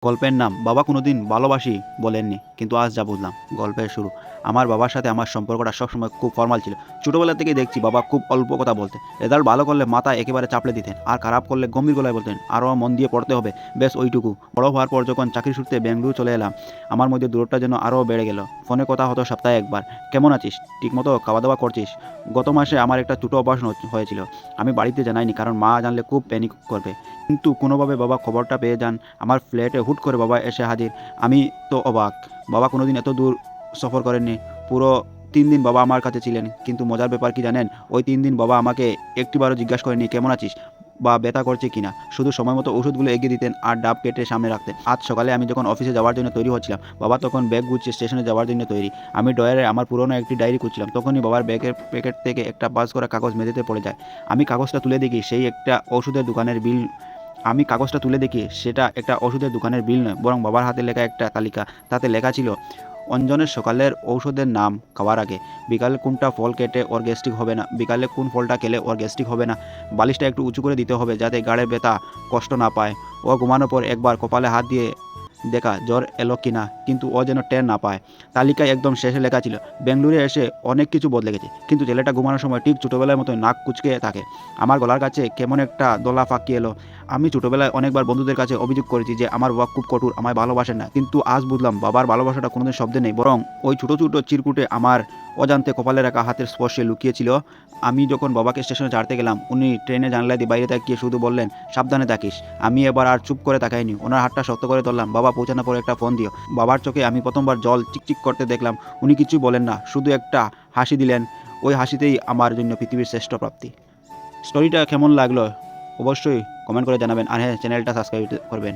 গল্পের নাম বাবা কোনোদিন ভালোবাসি বলেননি, কিন্তু আজ যা বুঝলাম। গল্পের শুরু। আমার বাবার সাথে আমার সম্পর্কটা সবসময় খুব ফর্মাল ছিল। ছোটবেলা থেকেই দেখছি বাবা খুব অল্প কথা বলতেন। রেজাল্ট ভালো করলে মাথা একেবারে চাপড়ে দিতেন, আর খারাপ করলে গম্ভীর গলায় বলতেন আরও মন দিয়ে পড়তে হবে। বেশ ওইটুকু। বড় হওয়ার পর যখন চাকরি সূত্রে বেঙ্গালুরু চলে এলাম, আমার মধ্যে দূরত্বটা যেন আরও বেড়ে গেল। ফোনে কথা হতো সপ্তাহে একবার। কেমন আছিস, ঠিকমতো খাওয়া দাওয়া করছিস? গত মাসে আমার একটা ছোটো অপারেশন হয়েছিল। আমি বাড়িতে জানাইনি, কারণ মা জানলে খুব প্যানিক করবে। কিন্তু কোনোভাবে বাবা খবরটা পেয়ে যান। আমার ফ্ল্যাটে হুট করে বাবা এসে হাজির। আমি তো অবাক। বাবা কোনোদিন এত দূর সফর করেননি। পুরো ৩ দিন বাবা আমার কাছে ছিলেন। কিন্তু মজার ব্যাপার কি জানেন? ওই ৩ দিন বাবা আমাকে একটিবারও জিজ্ঞাসা করেননি কেমন আছিস বা ব্যথা করছে কিনা। শুধু সময়মতো ওষুধগুলো এগিয়ে দিতেন আর ডাব কেটে সামনে রাখতেন। আজ সকালে আমি যখন অফিসে যাওয়ার জন্য তৈরি হচ্ছিলাম, বাবা তখন ব্যাগ গুছিয়ে স্টেশনে যাওয়ার জন্য তৈরি। আমি ড্রয়ারে আমার পুরনো একটি ডায়েরি খুঁজছিলাম। তখনই বাবার ব্যাগের প্যাকেট থেকে একটা ভাঁজ করা কাগজ মেঝেতে পড়ে যায়। আমি কাগজটা তুলে দেখি সেই একটা ওষুধের দোকানের বিল। আমি কাগজটা তুলে দেখি সেটা একটা ওষুধের দোকানের বিল নয়, বরং বাবার হাতে লেখা একটা তালিকা। তাতে লেখা ছিল অঞ্জনের সকালের ঔষধের নাম, খাওয়ার আগে, বিকালে কোনটা ফল কেটে ওর গ্যাস্ট্রিক হবে না, বিকালে কোন ফলটা খেলে ওর গ্যাস্ট্রিক হবে না, বালিশটা একটু উঁচু করে দিতে হবে যাতে গাড়ে ব্যথা কষ্ট না পায়, ও ঘুমানোর পর একবার কপালে হাত দিয়ে দেখা জ্বর এলো কিনা, কিন্তু ও যেন টের না পায়। তালিকায় একদম শেষে লেখা ছিল বেঙ্গলুরে এসে অনেক কিছু বদলে গেছে, কিন্তু ছেলেটা ঘুমানোর সময় ঠিক ছোটোবেলার মতো নাক কুচকে থাকে। আমার গলার কাছে কেমন একটা দোলা ফাঁকি এলো। আমি ছোটোবেলায় অনেকবার বন্ধুদের কাছে অভিযোগ করেছি যে আমার বাবা খুব কঠোর, আমায় ভালোবাসেন না, কিন্তু আজ বুঝলাম বাবার ভালোবাসাটা কোনোদিন শব্দে নেই, বরং ওই ছোটো ছোটো চিরকুটে আমার অজান্তে কপালে রাখা হাতের স্পর্শে লুকিয়েছিল। আমি যখন বাবাকে স্টেশনে ছাড়তে গেলাম, উনি ট্রেনে জানলা দিয়ে বাইরে তাকিয়ে শুধু বললেন সাবধানে থাকিস। আমি এবার আর চুপ করে তাকাইনি, ওনার হাতটা শক্ত করে ধরলাম। বাবা পৌঁছানোর পরে একটা ফোন দিও। বাবার চোখে আমি প্রথমবার জল চিকচিক করতে দেখলাম। উনি কিছু বলেন না, শুধু একটা হাসি দিলেন। ওই হাসিতেই আমার জন্য পৃথিবীর শ্রেষ্ঠ প্রাপ্তি। স্টোরিটা কেমন লাগলো অবশ্যই কমেন্ট করে জানাবেন, আর হ্যাঁ, চ্যানেলটা সাবস্ক্রাইব করবেন।